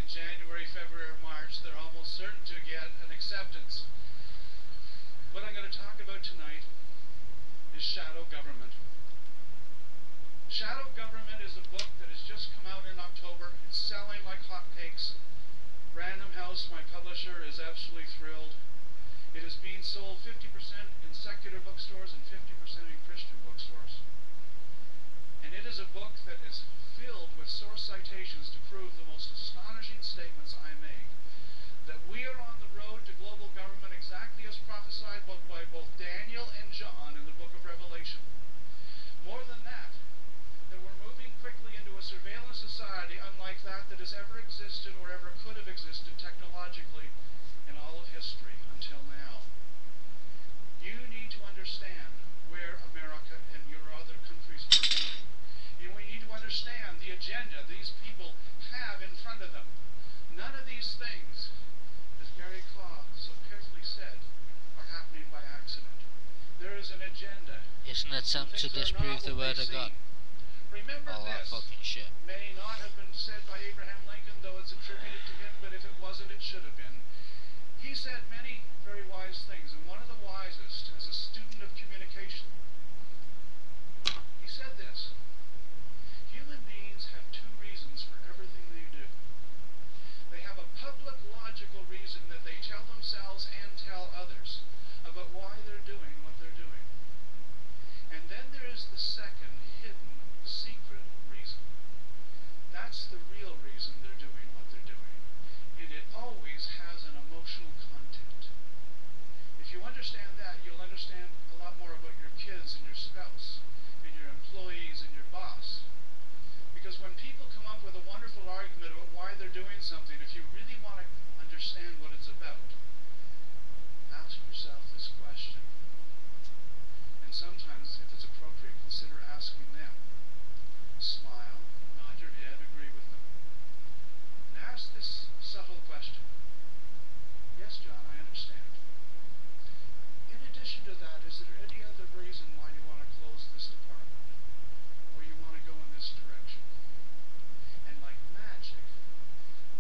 in January, February, or March, they're almost certain to get an acceptance. What I'm going to talk about tonight is shadow government. Shadow Government is a book that has just come out in October. It's selling like hotcakes. Random House, my publisher, is absolutely thrilled. It is being sold 50% in secular bookstores and 50% in Christian bookstores. And it is a book that is filled with source citations to prove the most astonishing statements I make. That we are on the road to global government exactly as prophesied by both Daniel and John in the book of Revelation. More than that, that we're moving quickly into a surveillance society unlike that has ever existed or ever could have existed technologically in all of history until now. You need to understand where America and your other countries are going. You need to understand the agenda these people have in front of them. None of these things, as Gary Claw so carefully said, are happening by accident. There is an agenda. It's an attempt to disprove the word of God. Remember all this, that fucking shit. May not have been said by Abraham Lincoln, though it's attributed to him, but if it wasn't, it should have been. He said many very wise things, and one of the wisest as a student of communication. He said this: human beings have two reasons for everything they do. They have a public logical reason that they tell themselves and tell others about why they're doing what they're doing. And then there is the second, hidden, secret reason. That's the real reason they're doing what they're doing. And it always has an emotional content. If you understand that, you'll understand a lot more about your kids and your spouse and your employees and your boss. Because when people come up with a wonderful argument about why they're doing something, if you really want to understand what it's about, ask yourself this question. And sometimes, if it's appropriate, consider asking them. Smile, nod your head, agree with them. And ask this subtle question. Yes, John, I understand. In addition to that, is there any other reason why you want to close this department? Or you want to go in this direction? And like magic,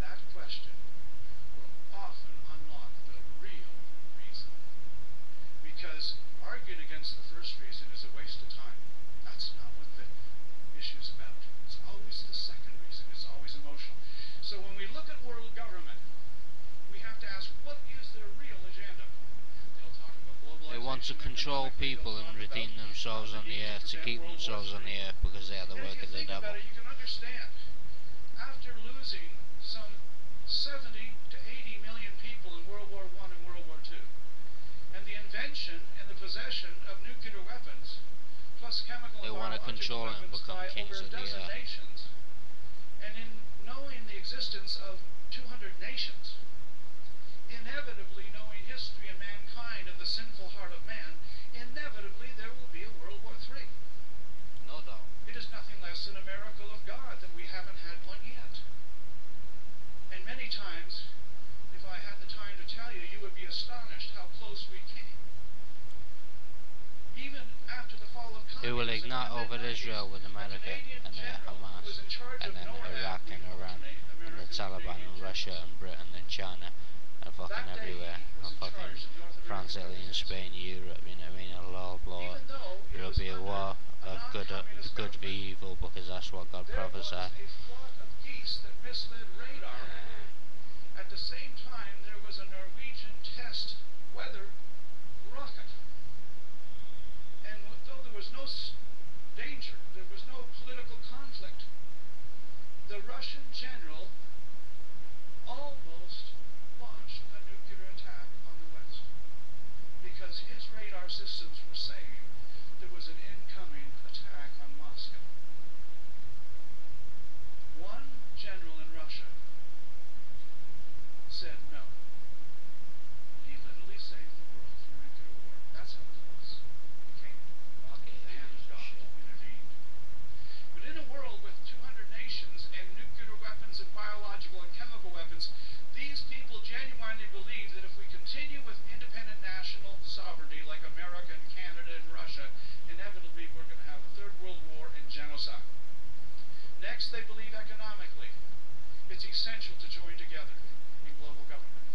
that question will often unlock the real reason. Because arguing against the first reason is a waste of time. That's not what the issue's about. It's always the second reason. It's always emotional. So when we look at world government, we have to ask, what is their real agenda? They'll talk about globalization. They want to control people and redeem themselves on the earth, to keep themselves on the earth, because they are the work of the devil. You can understand, after losing some 70 to 80 million people in World War I and World War II, and the invention and the possession of nuclear weapons, plus chemical and biological weapons by over a dozen nations, and in knowing the existence of 200 nations, inevitably knowing history and mankind and the sinful heart of man, inevitably there will be a World War III. No doubt. It is nothing less than a miracle of God that we haven't had one yet. And many times, if I had the time to tell you, you would be astonished how close we came. Even after the fall of communism, It will ignite over Israel with America and Hamas, and then Iraq and Iran, and the Taliban and Russia and Britain and China, and fucking everywhere, and fucking France, Italy and Spain, Europe, you know what I mean? It'll all blow up. There'll be a war of good v evil, because that's what God prophesied. There was a flock of geese that misled radar. At the same time, there was a Norwegian test weather rocket. And though there was no danger, there was no political conflict, the Russian general almost launched a nuclear attack on the West. Because his radar systems were saying there was an incoming attack on Moscow. One general in Russia essential to join together in global government.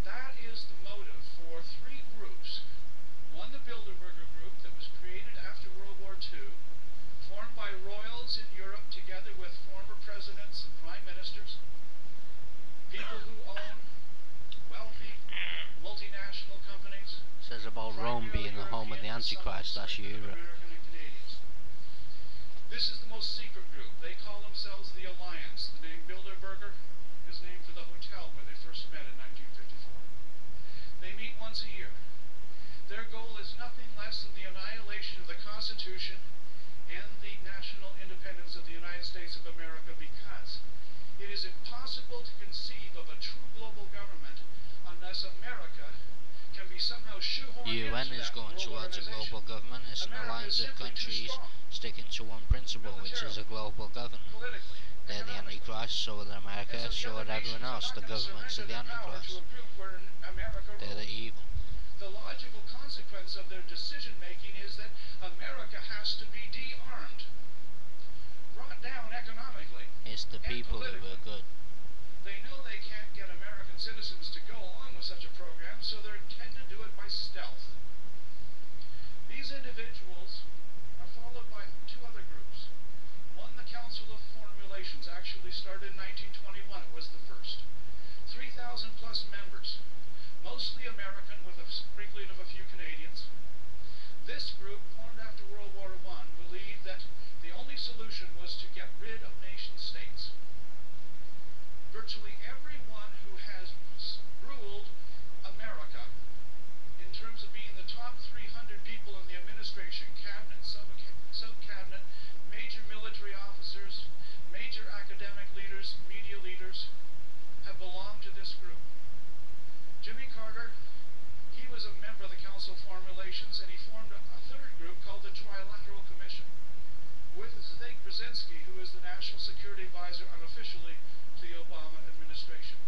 That is the motive for three groups. One, the Bilderberger Group, that was created after World War II, formed by royals in Europe together with former presidents and prime ministers, people who own wealthy multinational companies. Says about Rome being the home of the Antichrist, that's Europe. This is the most secret group. They call themselves the Alliance. The name Bilderberger is named for the hotel where they first met in 1954. They meet once a year. Their goal is nothing less than the annihilation of the Constitution and the national independence of the United States of America, because it is impossible to conceive of a true global government unless America can be somehow shoehorned into UN is that going world towards a organization. global government. It's an America alliance is of simply too countries strong. sticking to one principle, which is a global government. Politically, They're the economically. Antichrist, so are America, And so the are other everyone nations else. are The not going to governments are the surrender their power to Antichrist. a group where America They're the rules. evil. The logical consequence of their decision-making is that America has to be de-armed, brought down economically. It's the And people who are good. They know they can't get American citizens to go along with such a program, so they tend to do it by stealth. These individuals are followed by two other groups. One, the Council of Foreign Relations, actually started in 1921. It was the first. 3,000 plus members, mostly American with a sprinkling of a few Canadians. This group, formed after World War I, believed that the only solution was to get rid of nation states. Virtually everyone who has ruled America, in terms of being the top 300 people in the administration, cabinet, sub-cabinet, major military officers, major academic leaders, media leaders, have belonged to this group. Jimmy Carter, he was a member of the Council of Foreign Relations, and he formed a third group called the Trilateral Commission, with Zdeněk Brzezinski, who is the National Security Advisor unofficially to the Obama administration.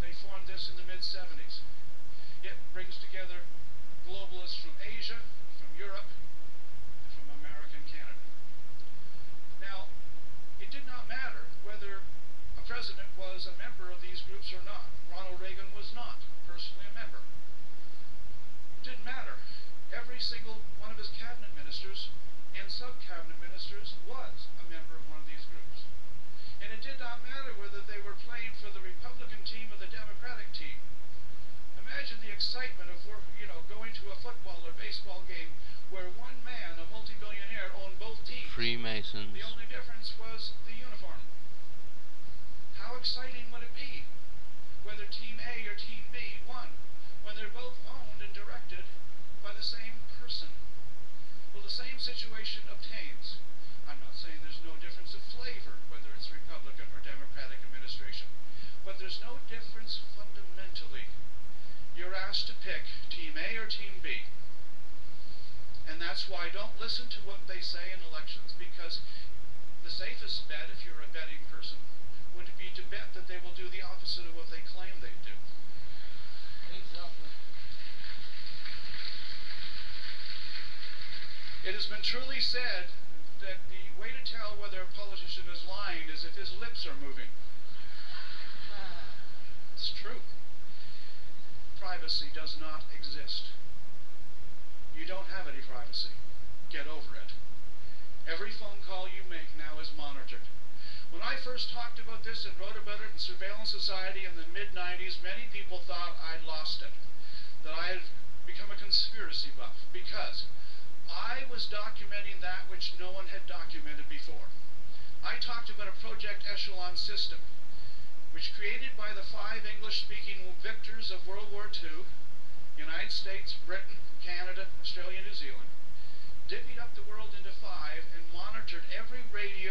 They formed this in the mid-70s. It brings together globalists from Asia, from Europe, and from America and Canada. Now, it did not matter whether a president was a member of these groups or not. Ronald Reagan was not personally a member. It didn't matter. Every single one of his cabinet ministers and sub-cabinet ministers was a member of one of these groups. And it did not matter whether they were playing for the Republican team or the Democratic team. Imagine the excitement of going to a football or baseball game where one man, a multi-billionaire, owned both teams. Freemasons. The only difference was the uniform. How exciting would it be whether Team A or Team B won, when they're both owned and directed by the same person? Well, the same situation obtains. I'm not saying there's no difference of flavor, whether it's Republican or Democratic administration, but there's no difference fundamentally. You're asked to pick Team A or Team B. And that's why don't listen to what they say in elections, because the safest bet, if you're a betting person, would be to bet that they will do the opposite of what they claim they do. Exactly. It has been truly said that the way to tell whether a politician is lying is if his lips are moving. It's true. Privacy does not exist. You don't have any privacy. Get over it. Every phone call you make now is monitored. When I first talked about this and wrote about it in Surveillance Society in the mid-90s, many people thought I'd lost it, that I had become a conspiracy buff, because I was documenting that which no one had documented before. I talked about a Project Echelon system, which created by the 5 English-speaking victors of World War II, United States, Britain, Canada, Australia, New Zealand, divvied up the world into 5 and monitored every radio